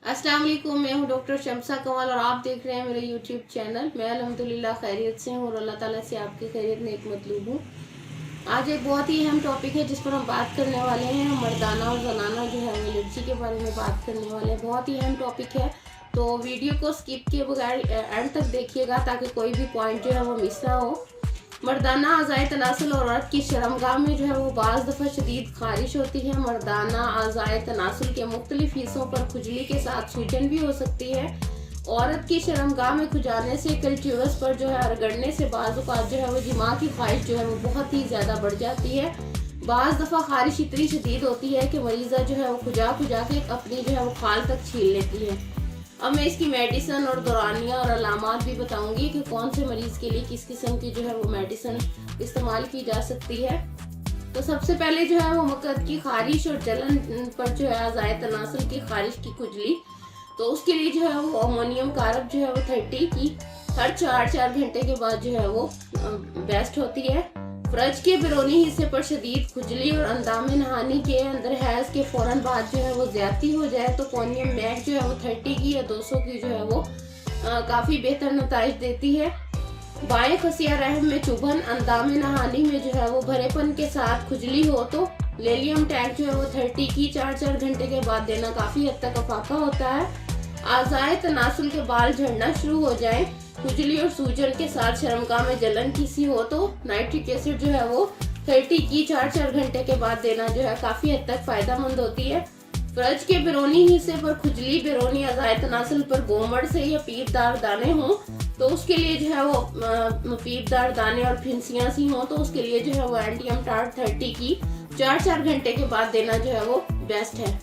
अस्सलाम वालेकुम। मैं हूँ डॉक्टर शम्सा कमाल और आप देख रहे हैं मेरे यूट्यूब चैनल। मैं अल्हम्दुलिल्लाह खैरियत से हूँ और अल्लाह ताला से आपकी खैरियत में एक मतलूब हूँ। आज एक बहुत ही अहम टॉपिक है जिस पर हम बात करने वाले हैं। मर्दाना और जनाना जो है वो एलर्जी के बारे में बात करने वाले हैं। बहुत ही अहम टॉपिक है, तो वीडियो को स्किप किए बगैर एंड तक देखिएगा ताकि कोई भी पॉइंट जो है वो मिस ना हो। मर्दाना अज़ाए तनासुल और औरत की शर्मगाह में जो है वो बाज़ दफ़ा शदीद खारिश होती है। मर्दाना अज़ाए तनासुल के मुख्तलिफ हिस्सों पर खुजली के साथ सूजन भी हो सकती है। औरत की शर्मगाह में खुजाने से कल्ट्यूरस पर जो है रगड़ने से बाज़ औक़ात जो है वो जिमा की ख्वाहिश जो है वो बहुत ही ज़्यादा बढ़ जाती है। बाज़ दफ़ा खारिश इतनी शदीद होती है कि मरीज़ा जो है वो खुजा के अपनी जो है वो खाल तक छील लेती है। अब मैं इसकी मेडिसन और दौरानिया और अलामात भी बताऊंगी कि कौन से मरीज़ के लिए किस किस्म की जो है वो मेडिसन इस्तेमाल की जा सकती है। तो सबसे पहले जो है वो मकद की खारिश और जलन पर जो है अज़ाए तनासुल की खारिश की खुजली, तो उसके लिए जो है वो अमोनियम कारब जो है वो 30 की हर 4 घंटे के बाद जो है वो बेस्ट होती है। फ्रज के बैरूनी हिस्से पर शदीद खुजली और अंदाम नहानी के अंदर हैज़ के फ़ौरन बाद जो है वो ज़्यादती हो जाए तो कोनियम मैक जो है वो 30 की या 200 की जो है वो काफ़ी बेहतर नताइज देती है। बाएं खसिया रहम में चुभन, अंदाम नहानी में जो है वो भरेपन के साथ खुजली हो तो लेलियम टैग जो है वो 30 की 4 घंटे के बाद देना काफ़ी हद तक अफाका होता है। आज़ाए तनासुल के बाल झड़ना शुरू हो जाए, खुजली और सूजन के साथ शर्मगाह में जलन किसी हो तो नाइट्रिक एसिड जो है वो 30 की 4 घंटे के बाद देना जो है काफ़ी हद तक फ़ायदेमंद होती है। फ्रज के बैरूनी हिस्से पर खुजली बैरूनी अज़ाए तनासुल पर गोमड़ से या पीपदार दाने हों तो उसके लिए जो है वो पीपदार दाने और फिंसियाँ सी हों तो उसके लिए जो है वो एंटीएम टार्ट 30 की 4 घंटे के बाद देना जो है वो बेस्ट है।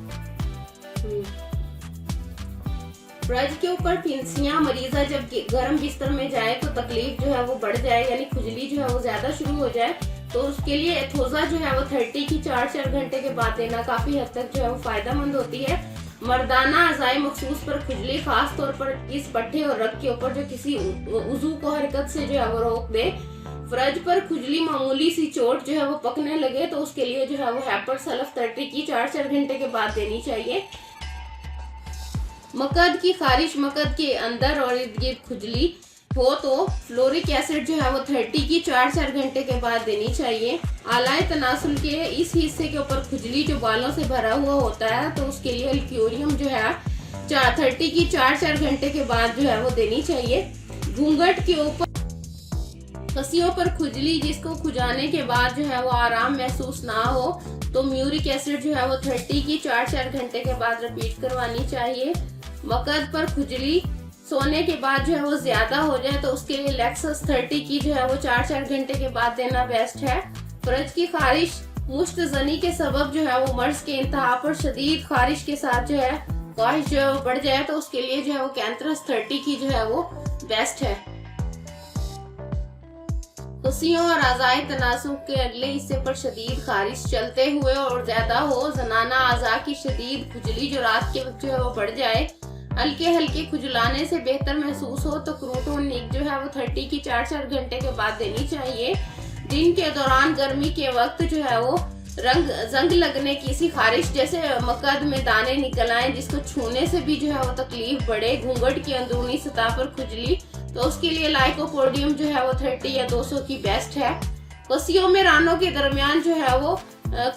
फ्रज के ऊपर फिंसियाँ मरीज़ा जब गर्म बिस्तर में जाए तो तकलीफ जो है वो बढ़ जाए यानी खुजली जो है वो ज़्यादा शुरू हो जाए तो उसके लिए एथोज़ा जो है वो 30 की 4 घंटे के बाद देना काफ़ी हद तक जो है वो फ़ायदेमंद होती है। मर्दाना अज़ाए मखसूस पर खुजली खास तौर पर इस पट्टे और रग के ऊपर जो किसी उज़ू को हरकत से जो है वो रोक दे। फ्रज पर खुजली मामूली सी चोट जो है वो पकने लगे तो उसके लिए जो है वो हैपर सल्फ 30 की 4 घंटे के बाद देनी चाहिए। मकद की खारिश, मकद के अंदर और इर्द गिर्द खुजली हो तो फ्लोरिक एसिड जो है वो 30 की 4 घंटे के बाद देनी चाहिए। आलाए तनासुल के इस हिस्से के ऊपर खुजली जो बालों से भरा हुआ होता है तो उसके लिए अल्क्यूरियम जो है 30 की 4 घंटे के बाद जो है वो देनी चाहिए। घूंघट के ऊपर खसियों पर खुजली जिसको खुजाने के बाद जो है वो आराम महसूस ना हो तो म्यूरिक एसिड जो है वो 30 की 4 घंटे के बाद रिपीट करवानी चाहिए। मकद पर खुजली सोने के बाद जो है वो ज्यादा हो जाए तो उसके लिए लेक्सस 30 की जो है वो 4 घंटे के बाद देना बेस्ट है। फ्रज की खारिश मुश्तजनी के सबब जो है वो मर्ज के इंतहा पर शदीद खारिश के साथ जो है ख्वाहिश जो है वो बढ़ जाए तो उसके लिए जो है वो कैंथरस 30 की जो है वो बेस्ट है। खुशियों और अज़ाए तनासुल के अगले हिस्से पर शदीद खारिश चलते हुए और ज्यादा हो, जनाना अज़ा की शदीद खुजली जो रात के वक्त जो है वो बढ़ जाए, हल्के हल्के खुजलाने से बेहतर महसूस हो तो क्रूटोनिक जो है वो 30 की 4 घंटे के बाद देनी चाहिए। दिन के दौरान गर्मी के वक्त जो है वो जंग लगने की सी खारिश जैसे मकद में दाने निकल आए जिसको छूने से भी जो है वो तकलीफ बढ़े, घूंघट की अंदरूनी सतह पर खुजली तो उसके लिए लाइकोपोडियम जो है वो 30 या 200 की बेस्ट है। कसियों में रानों के दरमियान जो है वो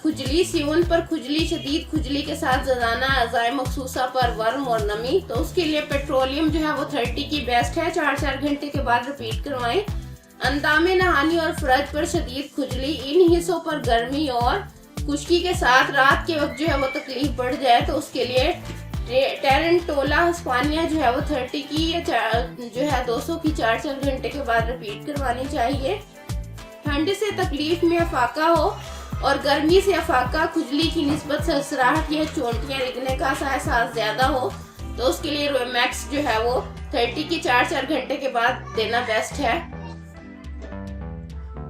खुजली, सिवन पर खुजली, शदीद खुजली के साथ जनाना अज़ाए मखसूसा पर वर्म और नमी तो उसके लिए पेट्रोलियम जो है वो 30 की बेस्ट है। 4 घंटे के बाद रिपीट करवाएं। अंदामे नहानी और फ्रज पर शदीद खुजली, इन हिस्सों पर गर्मी और खुश्की के साथ रात के वक्त जो है वो तकलीफ बढ़ जाए तो उसके लिए टेरेंटोला हिस्पानिया जो है वो 30 की या जो है 200 की 4 घंटे के बाद रिपीट करवानी चाहिए। ठंड से तकलीफ में अफाका हो और गर्मी से अफाका, खुजली की निस्बत सरसराहट या चोंटियां रिगने का एहसास ज्यादा हो तो उसके लिए रोमैक्स जो है वो 30 की 4 घंटे के बाद देना बेस्ट है।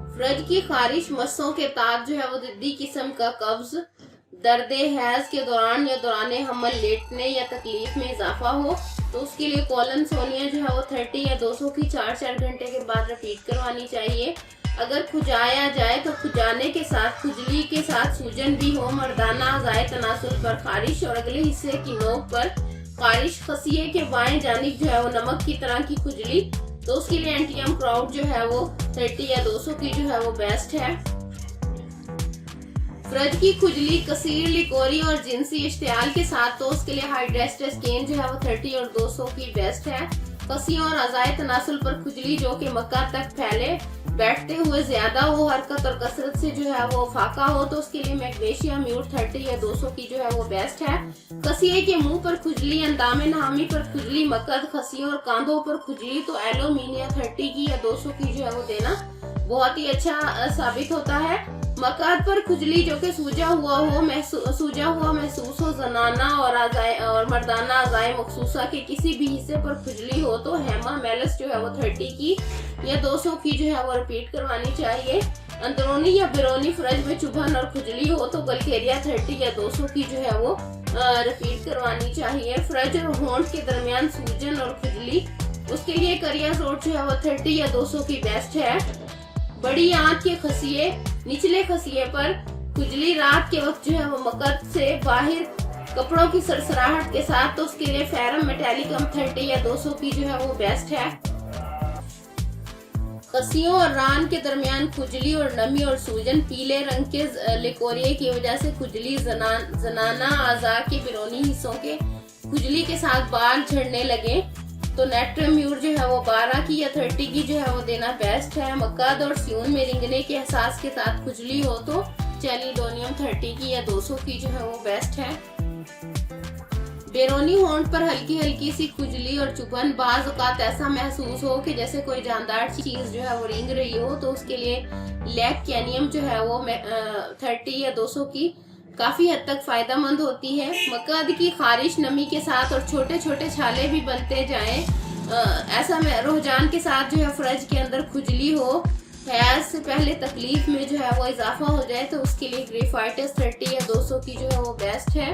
फ्रज की खारिश, मस्सों के ताप जो है वो जिद्दी किस्म का कब्ज, दर्द हैज के दौरान या दौरान हमल, लेटने या तकलीफ में इजाफा हो तो उसके लिए कॉलन सोनिया जो है वो 30 या 200 की 4 घंटे के बाद रिपीट करवानी चाहिए। अगर खुजाया जाए तो खुजाने के साथ खुजली के साथ सूजन भी हो, मर्दाना अज़ाए तनासुल पर खारिश और अगले हिस्से की नोक पर खारिश, खसिये के बाएं जानिब जो है वो नमक की तरह की खुजली, तो उसके लिए एंटियम क्राउड जो है वो 30 या 200 की जो है वो बेस्ट है। फ्रज की खुजली, कसीर, लिकोरी और जिनसी इश्तियाल के साथ, तो उसके लिए हाइड्रेस्टेस्केन जो है वो 30 और 200 की बेस्ट है। कसियों और अज़ाए तनासुल पर खुजली जो कि मक्का तक फैले, बैठते हुए ज्यादा हो, हरकत और कसरत से जो है वो फाका हो, तो उसके लिए मैग्नीशियम म्यूट 30 या 200 की जो है वो बेस्ट है। कसिये के मुंह पर खुजली, अंदामे नामी पर खुजली, मकद, खसियों और कांधों पर खुजली, तो एलोमीनिया 30 की या 200 की जो है वो देना बहुत ही अच्छा साबित होता है। मकाद पर खुजली जो कि सूजा हुआ महसूस हो, जनाना और मर्दाना अज़ाए मखसूसा के किसी भी हिस्से पर खुजली हो, तो हेमा मेलस जो है वो 30 की या 200 की जो है वो रिपीट करवानी चाहिए। अंदरूनी या बैरूनी फ्रज में चुभन और खुजली हो, तो गलकेरिया 30 या 200 की जो है वो रिपीट करवानी चाहिए। फ्रज और होंठ के दरमियान सूजन और खुजली, उसके लिए करियाजोड जो है वो 30 या 200 की बेस्ट है। बड़ी आंत के खसिये, निचले खसिये पर खुजली रात के वक्त जो है वो मकद से बाहर कपड़ों की सरसराहट के साथ, तो उसके लिए फेरम मेटालिकम 30 या 200 की जो है वो बेस्ट है। खसियों और रान के दरमियान खुजली और नमी और सूजन, पीले रंग के लिकोरिये की वजह से खुजली, जनाना आज़ा के बैरूनी हिस्सों के खुजली के साथ बाल झड़ने लगे, तो नेट्रियम म्यूट जो है वो 12 की या 30 की जो है वो देना बेस्ट है। मकद और स्यून में रिंगने के एहसास के साथ खुजली हो, तो चैलिडोनियम 30 की या 200 की जो है वो बेस्ट है। बैरूनी होंठ पर हल्की हल्की सी खुजली और चुभन, बाज औकात ऐसा महसूस हो कि जैसे कोई जानदार चीज जो है वो रिंग रही हो, तो उसके लिए लैक कैनियम जो है वो 30 या 200 की काफी हद तक फायदेमंद होती है। मकद की खारिश नमी के साथ और छोटे छोटे छाले भी बनते जाएं, ऐसा रुझान के साथ जो है फ्रज के अंदर खुजली हो, हैज से पहले तकलीफ में जो है वो इजाफा हो जाए, तो उसके लिए ग्रेफाइटिस 30 या 200 की जो है वो बेस्ट है।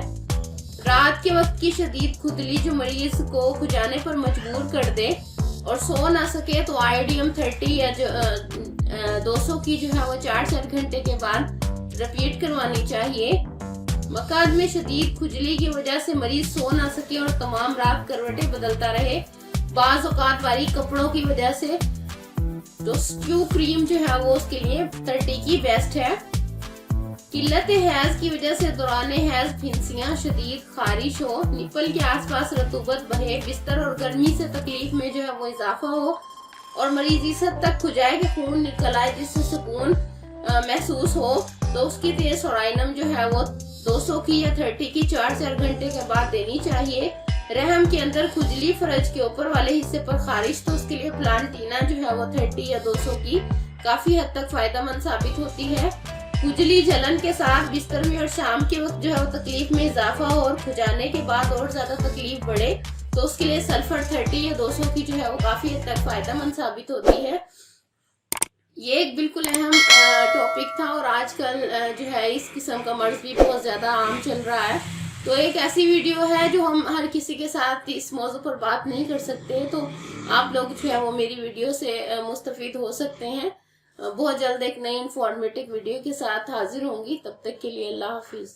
रात के वक्त की शदीद खुजली जो मरीज को खुजाने पर मजबूर कर दे और सो ना सके, तो आयोडियम 30 या 200 की जो है वो 4 घंटे के बाद रिपीट करवानी चाहिए। मकाद में शदीद खुजली की वजह से मरीज सो ना सके और तमाम रात करवटें बदलता रहे, बाज औकात बारीक कपड़ों की वजह से, तो स्ट्यू क्रीम जो है वो उसके लिए 30 की बेस्ट है। किल्लत हैज की वजह से दौरान हैज फिंसियां, शदीद खारिश हो, निपल के आसपास रतूबत बहे, बिस्तर और गर्मी से तकलीफ में जो है वो इजाफा हो और मरीज इस हद तक खुजाए कि खून निकल आए जिससे सुकून महसूस हो, तो उसकी तेज सोराइनम जो है वो 200 की या 30 की 4 घंटे के बाद देनी चाहिए। रहम के अंदर खुजली, फरज के ऊपर वाले हिस्से पर खारिश, तो उसके लिए प्लांटीना जो है वो 30 या 200 की काफी हद तक फायदेमंद साबित होती है। खुजली, जलन के साथ बिस्तर में और शाम के वक्त जो है वो तकलीफ में इजाफा हो और खुजाने के बाद और ज्यादा तकलीफ बढ़े, तो उसके लिए सल्फर 30 या 200 की जो है वो काफी हद तक फायदेमंद साबित होती है। ये एक बिल्कुल अहम टॉपिक था और आजकल जो है इस किस्म का मर्ज भी बहुत ज़्यादा आम चल रहा है, तो एक ऐसी वीडियो है जो हम हर किसी के साथ इस मौजू पर बात नहीं कर सकते, तो आप लोग जो है वो मेरी वीडियो से मुस्तफ़ीद हो सकते हैं। बहुत जल्द एक नई इंफॉर्मेटिव वीडियो के साथ हाजिर होंगी, तब तक के लिए अल्लाह हाफिज़।